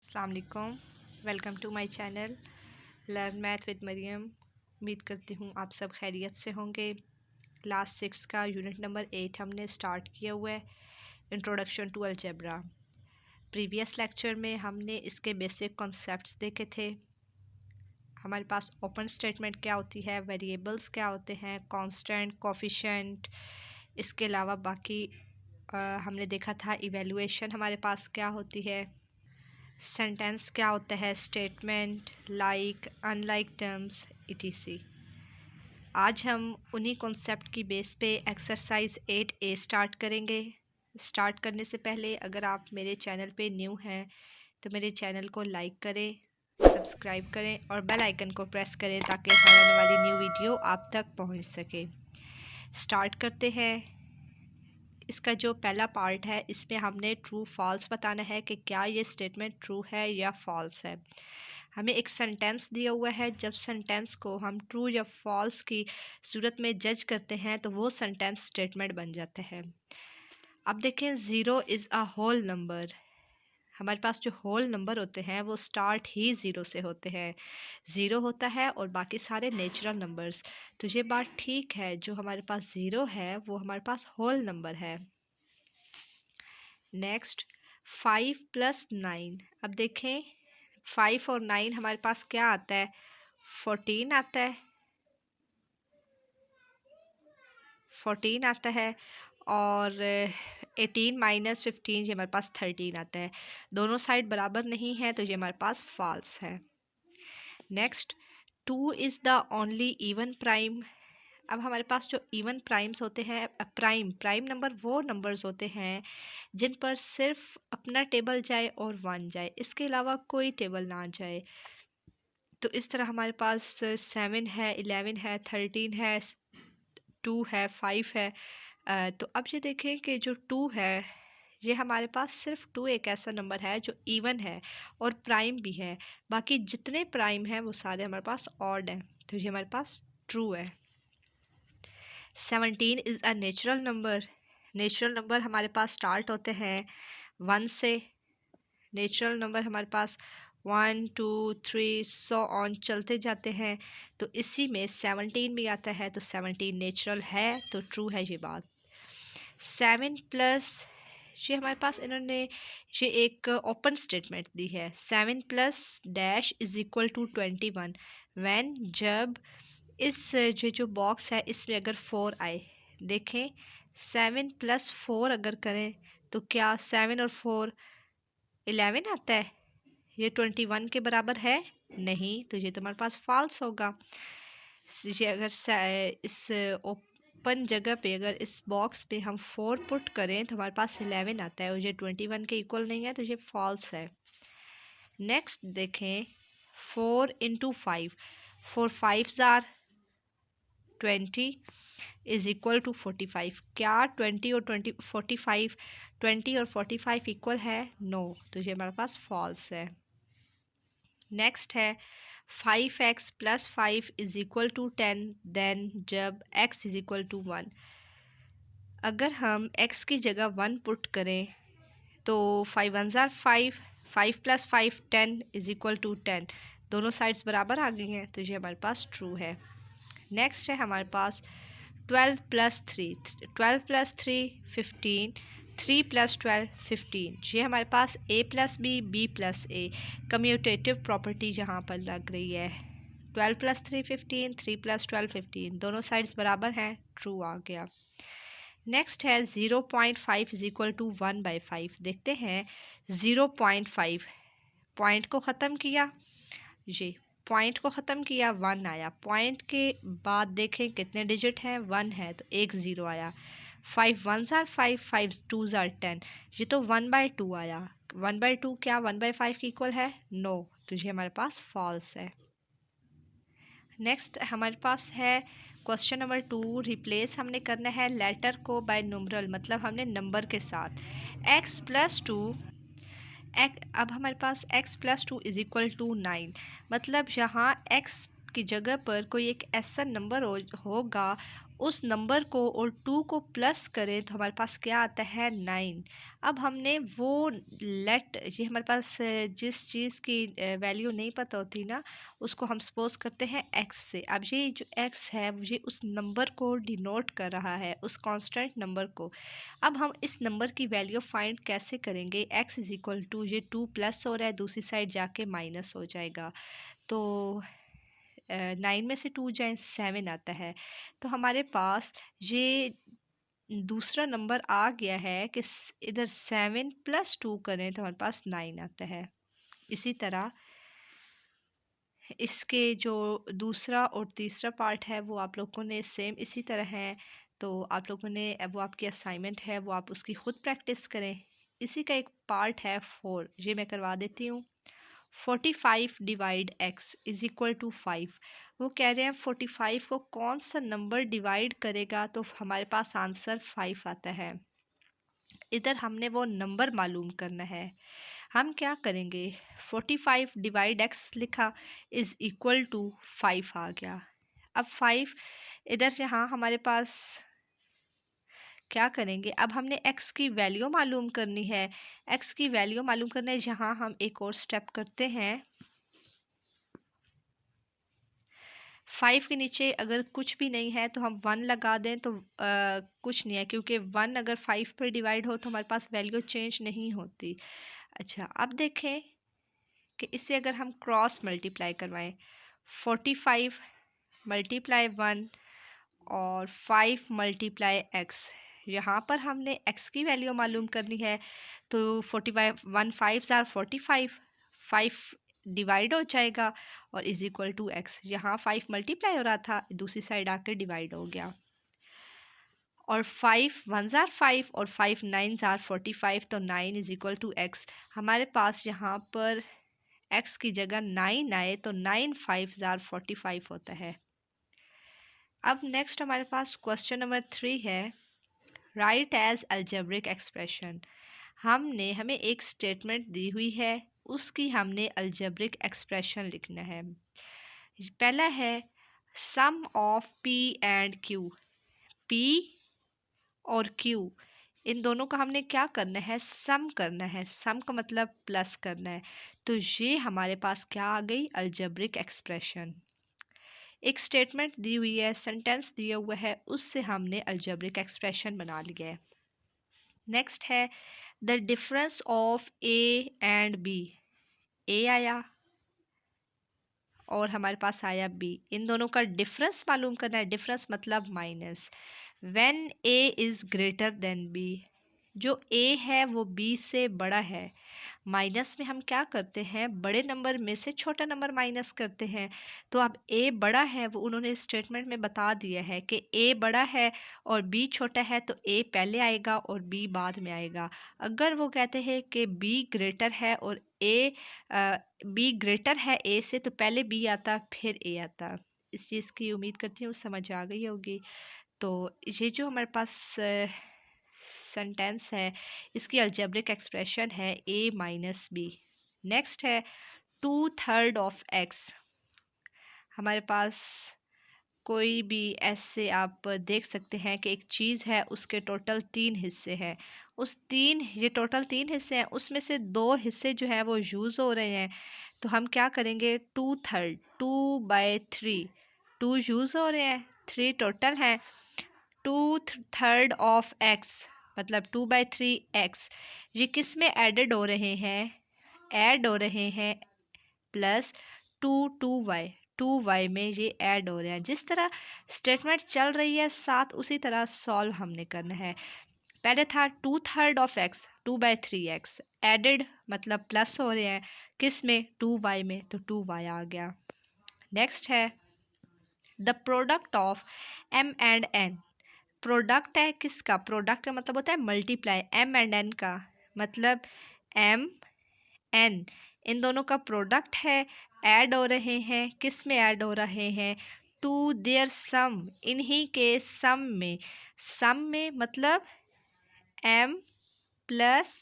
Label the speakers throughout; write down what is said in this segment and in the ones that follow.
Speaker 1: अस्सलाम वालेकुम, welcome to my channel learn math with Mariam. उम्मीद करती हूँ आप सब खैरियत से होंगे। क्लास 6 का यूनिट नंबर 8 हमने स्टार्ट किया हुआ है, introduction to algebra. Previous lecture में हमने इसके बेसिक कॉन्सेप्ट्स देखे थे। हमारे पास ओपन स्टेटमेंट क्या होती है, वेरिएबल्स क्या होते हैं, कांस्टेंट, कोफिशिएंट। इसके अलावा बाकी हमने देखा था इवैल्यूएशन हमारे पास क्या होती है, सेंटेंस क्या होता है, statement, like, unlike terms, etc। आज हम उन्हीं कॉन्सेप्ट की बेस पे एक्सरसाइज 8A स्टार्ट करेंगे। स्टार्ट करने से पहले अगर आप मेरे चैनल पे न्यू हैं तो मेरे चैनल को लाइक करें, सब्सक्राइब करें और बेल आइकन को प्रेस करें ताकि हर आने वाली न्यू वीडियो आप तक पहुंच सके। स्टार्ट करते हैं। इसका जो पहला पार्ट है इसमें हमने ट्रू फॉल्स बताना है कि क्या ये स्टेटमेंट ट्रू है या फॉल्स है। हमें एक सेंटेंस दिया हुआ है, जब सेंटेंस को हम ट्रू या फॉल्स की सूरत में जज करते हैं तो वो सेंटेंस स्टेटमेंट बन जाता है। अब देखें, 0 इज़ अ होल नंबर। हमारे पास जो होल नंबर होते हैं वो स्टार्ट ही 0 से होते हैं। 0 होता है और बाकी सारे नेचुरल नंबर्स। तो ये बात ठीक है, जो हमारे पास 0 है वो हमारे पास होल नंबर है। नेक्स्ट, 5 + 9। अब देखें, 5 और 9 हमारे पास क्या आता है, 14 आता है। 14 आता है और 18 - 15 ये हमारे पास 13 आता है। दोनों साइड बराबर नहीं है तो ये हमारे पास फॉल्स है। Next, 2 is the only even prime. अब हमारे पास जो इवन प्राइम्स होते हैं, प्राइम नंबर वो नंबर्स होते हैं जिन पर सिर्फ अपना टेबल जाए और 1 जाए, इसके अलावा कोई टेबल ना जाए। तो इस तरह हमारे पास 7 है, 11 है, 13 है, 2 है, 5 है। तो अब ये देखें कि जो 2 है ये हमारे पास सिर्फ 2 एक ऐसा नंबर है जो इवन है और प्राइम भी है। बाकी जितने प्राइम हैं वो सारे हमारे पास ऑड हैं, तो ये हमारे पास ट्रू है। 17 is a natural number. Natural number हमारे पास स्टार्ट होते हैं 1 से। नेचुरल नंबर हमारे पास 1 2 3 सो ऑन चलते जाते हैं, तो इसी में 17 भी आता है, तो 17 नेचुरल है, तो ट्रू है ये बात। 7 प्लस, ये हमारे पास इन्होंने ये एक ओपन स्टेटमेंट दी है, 7 + dash is equal to 21 when, जब इस जो बॉक्स है इसमें अगर 4 आए। देखें, 7 + 4 अगर करें तो क्या 7 और 4 11 आता है? ये 21 के बराबर है नहीं, तो ये तो हमारे पास फॉल्स होगा। ये अगर इस ओपन जगह पे, अगर इस बॉक्स पे हम 4 पुट करें तो हमारे पास 11 आता है और ये 21 के इक्वल नहीं है, तो ये फॉल्स है। नेक्स्ट देखें, 4 × 5, 4 5s are 20 is equal to 45। क्या 20 और 45 20 और 45 इक्वल है? नो, तो ये हमारे पास फॉल्स है। नेक्स्ट है 5x + 5 is equal to 10 then, जब x इज इक्वल टू 1। अगर हम x की जगह 1 पुट करें तो 5 1s are 5, 5 + 5 10 is equal to 10। दोनों साइड्स बराबर आ गई हैं, तो ये हमारे पास ट्रू है। नेक्स्ट है हमारे पास 12 + 3, 12 + 3 15, 3 + 12 15। ये हमारे पास a + b + a commutative property यहाँ पर लग रही है। 12 + 3 15, 3 + 12 15, दोनों साइड्स बराबर हैं, ट्रू आ गया। नेक्स्ट है 0.5 इज इक्वल टू 1/5। देखते हैं 0.5, पॉइंट को ख़त्म किया, ये पॉइंट को ख़त्म किया, 1 आया। पॉइंट के बाद देखें कितने डिजिट हैं, 1 है तो एक 0 आया। 5 1s आर 5, 5 2s आर 10, ये तो 1/2 आया। 1/2 क्या 1/5 की इक्वल है? नो, तो ये हमारे पास फॉल्स है। नेक्स्ट हमारे पास है क्वेश्चन नंबर 2। रिप्लेस हमने करना है लेटर को बाय न्यूमरल, मतलब हमने नंबर के साथ। x + 2, अब हमारे पास x + 2 इज इक्वल टू 9, मतलब यहाँ x की जगह पर कोई एक ऐसा नंबर होगा, उस नंबर को और 2 को प्लस करें तो हमारे पास क्या आता है 9। अब हमने वो ये हमारे पास जिस चीज़ की वैल्यू नहीं पता होती ना, उसको हम सपोज करते हैं x से। अब ये जो x है ये उस नंबर को डिनोट कर रहा है, उस कांस्टेंट नंबर को। अब हम इस नंबर की वैल्यू फाइंड कैसे करेंगे? x इज़ इक्वल टू ये 2 प्लस हो रहा है, दूसरी साइड जाके माइनस हो जाएगा। तो 9 में से 2 जाए 7 आता है। तो हमारे पास ये दूसरा नंबर आ गया है कि इधर 7 प्लस 2 करें तो हमारे पास 9 आता है। इसी तरह इसके जो दूसरा और तीसरा पार्ट है वो आप लोगों ने सेम इसी तरह है। तो आप लोगों ने वो आपकी असाइनमेंट है, वो आप उसकी खुद प्रैक्टिस करें। इसी का एक पार्ट है 4, ये मैं करवा देती हूँ। 45 divide x is equal to 5। वो कह रहे हैं 45 को कौन सा नंबर डिवाइड करेगा तो हमारे पास आंसर 5 आता है। इधर हमने वो नंबर मालूम करना है। हम क्या करेंगे? 45 डिवाइड x लिखा इज़ इक्वल टू 5 आ गया। अब 5 इधर यहाँ हमारे पास क्या करेंगे? अब हमने x की वैल्यू मालूम करनी है। x की वैल्यू मालूम करना है, यहाँ हम एक और स्टेप करते हैं। 5 के नीचे अगर कुछ भी नहीं है तो हम 1 लगा दें तो कुछ नहीं है, क्योंकि 1 अगर 5 पर डिवाइड हो तो हमारे पास वैल्यू चेंज नहीं होती। अच्छा, अब देखें कि इससे अगर हम क्रॉस मल्टीप्लाई करवाएं, 45 मल्टीप्लाई 1 और 5 मल्टीप्लाई x। यहाँ पर हमने x की वैल्यू मालूम करनी है। तो 45 1 5 ज़ार 45, 5 डिवाइड हो जाएगा और इज़ इक्वल टू x। यहाँ 5 मल्टीप्लाई हो रहा था, दूसरी साइड आकर डिवाइड हो गया। और 5 1 ज़ार 5 और 5 9 ज़ार 45, तो 9 इज़ इक्वल टू x। हमारे पास यहाँ पर x की जगह 9 आए तो 9 5 ज़ार 45 होता है। अब नेक्स्ट हमारे पास क्वेश्चन नंबर 3 है, राइट एज अलजेब्रिक एक्सप्रेशन। हमें एक स्टेटमेंट दी हुई है, उसकी हमने अलजेब्रिक एक्सप्रेशन लिखना है। पहला है sum of p and q। p और q इन दोनों का हमने क्या करना है? सम करना है। सम का मतलब प्लस करना है। तो ये हमारे पास क्या आ गई? Algebraic expression. एक स्टेटमेंट दी हुई है, सेंटेंस दिया हुआ है, उससे हमने अलजेब्रिक एक्सप्रेशन बना लिया है। नेक्स्ट है the difference of a and b. A आया और हमारे पास आया बी, इन दोनों का डिफरेंस मालूम करना है। डिफरेंस मतलब minus. When A is greater than B, जो ए है वो बी से बड़ा है। माइनस में हम क्या करते हैं? बड़े नंबर में से छोटा नंबर माइनस करते हैं। तो अब ए बड़ा है, वो उन्होंने स्टेटमेंट में बता दिया है कि ए बड़ा है और बी छोटा है, तो ए पहले आएगा और बी बाद में आएगा। अगर वो कहते हैं कि बी ग्रेटर है और बी ग्रेटर है ए से, तो पहले बी आता फिर ए आता। इस चीज़ की उम्मीद करती हूँ समझ आ गई होगी। तो ये जो हमारे पास सेंटेंस है, इसकी अलजेब्रिक एक्सप्रेशन है a माइनस बी। नेक्स्ट है 2/3 ऑफ x। हमारे पास कोई भी ऐसे आप देख सकते हैं कि एक चीज़ है, उसके टोटल 3 हिस्से हैं। ये टोटल 3 हिस्से हैं, उसमें से 2 हिस्से जो हैं वो यूज़ हो रहे हैं। तो हम क्या करेंगे? 2/3 2/3, 2 यूज़ हो रहे हैं, 3 टोटल हैं। 2/3 ऑफ x मतलब 2/3 x, ये किस में एडेड हो रहे हैं? ऐड हो रहे हैं प्लस 2y में ये ऐड हो रहे हैं। जिस तरह स्टेटमेंट चल रही है साथ उसी तरह सॉल्व हमने करना है। पहले था 2/3 ऑफ x 2/3x, एडेड मतलब प्लस हो रहे हैं किस में? 2y में, तो 2y आ गया। नेक्स्ट है the product of m and n। Product है किसका? प्रोडक्ट का मतलब होता है मल्टीप्लाई। m एंड n का मतलब m n, इन दोनों का प्रोडक्ट है। ऐड हो रहे हैं, किस में ऐड हो रहे हैं? टू देयर सम, इन्हीं के सम में। सम में मतलब m प्लस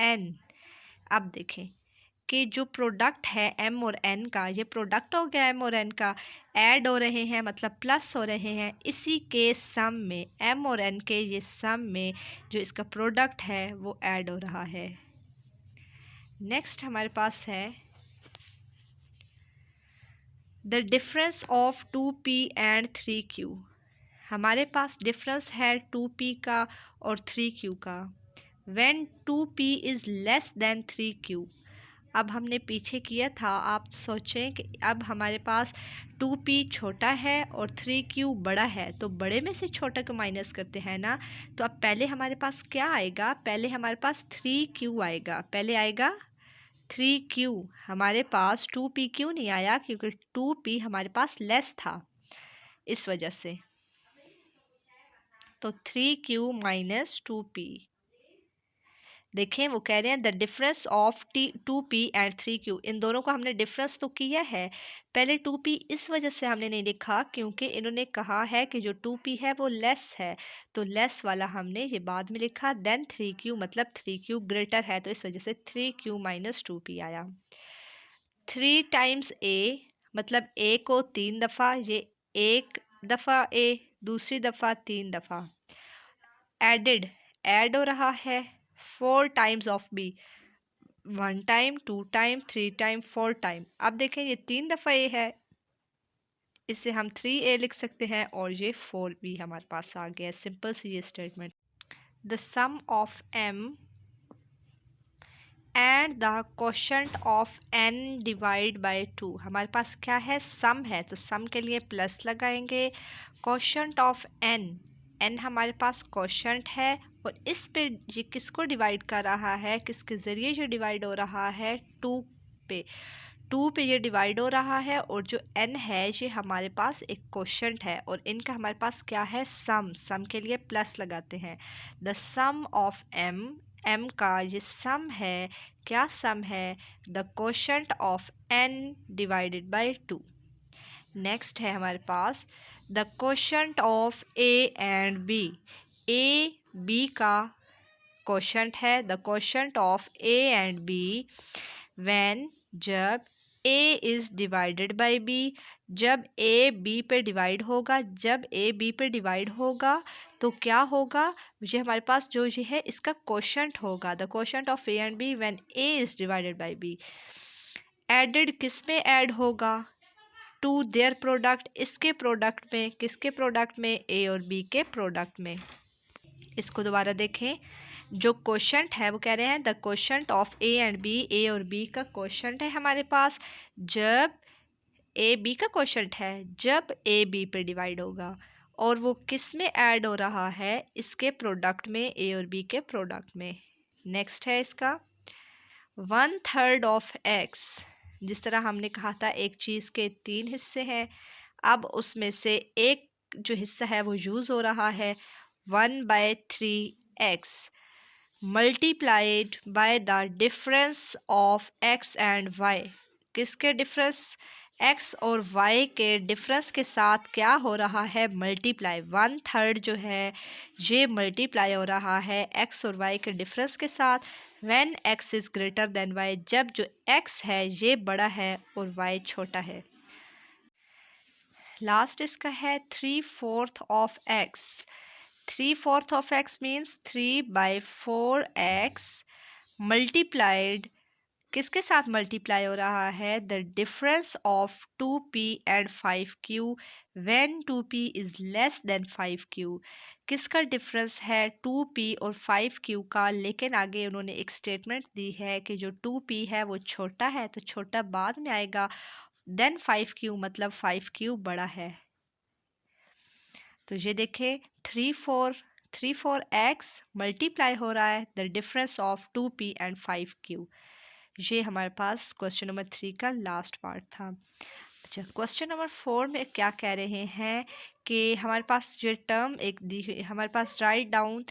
Speaker 1: n। अब देखें कि जो प्रोडक्ट है m और n का, ये प्रोडक्ट हो गया m और n का, ऐड हो रहे हैं मतलब प्लस हो रहे हैं, इसी के सम में m और n के ये सम में जो इसका प्रोडक्ट है वो ऐड हो रहा है। नेक्स्ट हमारे पास है the difference of 2p and 3q। हमारे पास डिफरेंस है 2p का और 3q का। When 2p is less than 3q। अब हमने पीछे किया था, आप सोचें कि अब हमारे पास 2p छोटा है और 3q बड़ा है, तो बड़े में से छोटा को माइनस करते हैं ना। तो अब पहले हमारे पास क्या आएगा, पहले हमारे पास 3q आएगा, पहले आएगा 3q। हमारे पास 2p क्यों नहीं आया, क्योंकि 2p हमारे पास लेस था, इस वजह से। तो 3q माइनस 2p। देखें वो कह रहे हैं the difference of 2p and 3q। इन दोनों को हमने डिफरेंस तो किया है, पहले 2p इस वजह से हमने नहीं लिखा क्योंकि इन्होंने कहा है कि जो 2p है वो लेस है, तो लेस वाला हमने ये बाद में लिखा। देन 3q मतलब 3q ग्रेटर है, तो इस वजह से 3q माइनस 2p आया। 3 टाइम्स a मतलब a को 3 दफ़ा, ये एक दफ़ा a, दूसरी दफ़ा 3 दफ़ा। एडेड ऐड हो रहा है 4 times of b, 1 time, 2 time, 3 time, 4 time. अब देखें ये 3 दफ़ा a है, इससे हम 3a लिख सकते हैं और ये 4b हमारे पास आ गया। सिंपल सी ये statement. The sum of m and the quotient of n divide by 2। हमारे पास क्या है, सम है, तो सम के लिए प्लस लगाएंगे। क्वोशंट ऑफ n हमारे पास क्वोशंट है और इस पे ये किसको डिवाइड कर रहा है, किसके ज़रिए ये डिवाइड हो रहा है, 2 पे। 2 पे ये डिवाइड हो रहा है और जो n है ये हमारे पास एक क्वोशंट है और इनका हमारे पास क्या है, सम के लिए प्लस लगाते हैं। द सम ऑफ m का ये सम है, क्या सम है, the quotient of n divided by 2। Next है हमारे पास the quotient of a and b। a b का क्वोशंट है, the quotient of a and b when जब a is divided by b। जब a b पे divide होगा, जब a b पे डिवाइड होगा तो क्या होगा, ये हमारे पास जो ये है इसका क्वोशंट होगा। The quotient of a and b when a is divided by b। Added किस में ऐड होगा, टू देयर प्रोडक्ट, इसके प्रोडक्ट में, किसके प्रोडक्ट में, a और b के प्रोडक्ट में। इसको दोबारा देखें, जो क्वोशंट है वो कह रहे हैं the quotient of a and b, a और b का क्वोशंट है हमारे पास। जब a b का क्वोशंट है जब a b पे डिवाइड होगा और वो किस में ऐड हो रहा है, इसके प्रोडक्ट में, a और b के प्रोडक्ट में। नेक्स्ट है इसका 1/3 ऑफ x। जिस तरह हमने कहा था एक चीज़ के 3 हिस्से हैं, अब उसमें से एक जो हिस्सा है वो यूज़ हो रहा है 1/3x multiplied by the difference of x and y। किसके डिफरेंस, x और y के डिफरेंस के साथ क्या हो रहा है, मल्टीप्लाई। 1/3 जो है ये मल्टीप्लाई हो रहा है x और y के डिफरेंस के साथ। When x is greater then y, जब जो x है ये बड़ा है और y छोटा है। लास्ट इसका है 3/4 of x। 3/4 of x means 3/4x multiplied, किसके साथ मल्टीप्लाई हो रहा है, the difference of 2p and 5q when 2p is less than 5q। किसका डिफरेंस है, 2p और 5q का, लेकिन आगे उन्होंने एक स्टेटमेंट दी है कि जो 2p है वो छोटा है, तो छोटा बाद में आएगा, देन 5q मतलब 5q बड़ा है। तो ये देखें 3/4x मल्टीप्लाई हो रहा है the difference of 2p and 5q। ये हमारे पास क्वेश्चन नंबर 3 का लास्ट पार्ट था। अच्छा, क्वेश्चन नंबर 4 में क्या कह रहे हैं कि हमारे पास ये टर्म एक दी हुई, हमारे पास write down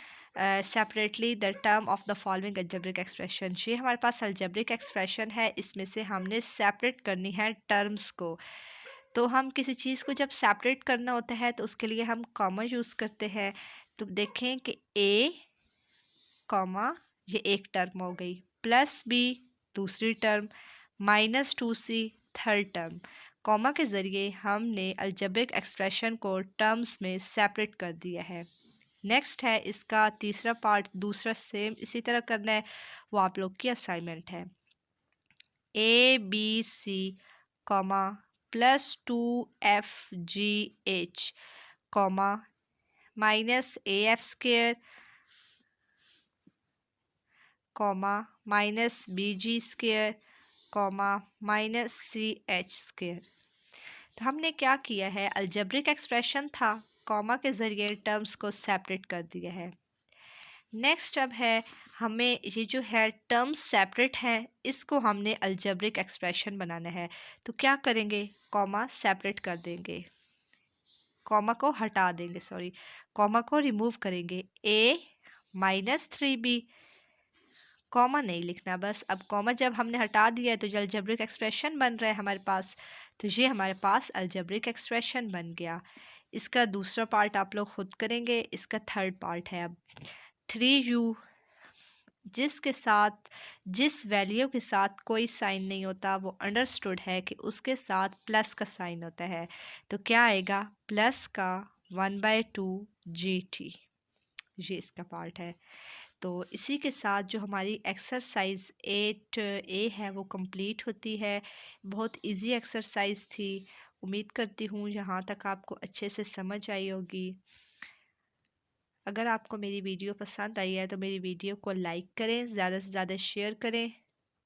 Speaker 1: separately the term of the following algebraic expression. ये हमारे पास अलजेब्रिक एक्सप्रेशन है, इसमें से हमने सेपरेट करनी है टर्म्स को। तो हम किसी चीज़ को जब सेपरेट करना होता है तो उसके लिए हम कॉमा यूज़ करते हैं। तो देखें कि a कॉमा ये एक टर्म हो गई, प्लस b दूसरी term, -2c third term. Comma के ज़रिए हमने अलजेब्रिक एक्सप्रेशन को टर्म्स में सेपरेट कर दिया है। नेक्स्ट है इसका तीसरा पार्ट, दूसरा सेम इसी तरह करना है, वो आप लोग की असाइनमेंट है। ABC comma +2FGH comma -AF² comma -BG² comma -CH²। तो हमने क्या किया है, अलजेब्रिक एक्सप्रेशन था, कॉमा के ज़रिए टर्म्स को सेपरेट कर दिया है। नेक्स्ट अब है हमें ये जो है टर्म्स सेपरेट हैं, इसको हमने अलजेब्रिक एक्सप्रेशन बनाना है। तो क्या करेंगे, कॉमा सेपरेट कर देंगे, कॉमा को हटा देंगे, सॉरी कॉमा को रिमूव करेंगे। A -3B कॉमा नहीं लिखना, बस अब कॉमा जब हमने हटा दिया है तो जो अलजेब्रिक एक्सप्रेशन बन रहा है हमारे पास, तो ये हमारे पास अलजेब्रिक एक्सप्रेशन बन गया। इसका दूसरा पार्ट आप लोग खुद करेंगे। इसका थर्ड पार्ट है अब 3u, जिसके साथ जिस वैल्यू के साथ कोई साइन नहीं होता वो अंडरस्टूड है कि उसके साथ प्लस का साइन होता है। तो क्या आएगा, प्लस का 1/2 GT, ये इसका पार्ट है। तो इसी के साथ जो हमारी एक्सरसाइज 8A है वो कंप्लीट होती है। बहुत इजी एक्सरसाइज थी। उम्मीद करती हूँ यहाँ तक आपको अच्छे से समझ आई होगी। अगर आपको मेरी वीडियो पसंद आई है तो मेरी वीडियो को लाइक करें, ज़्यादा से ज़्यादा शेयर करें,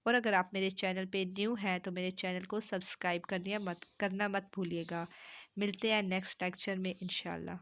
Speaker 1: और अगर आप मेरे चैनल पे न्यू हैं तो मेरे चैनल को सब्सक्राइब करना मत भूलिएगा। मिलते हैं नेक्स्ट लेक्चर में इंशाल्लाह।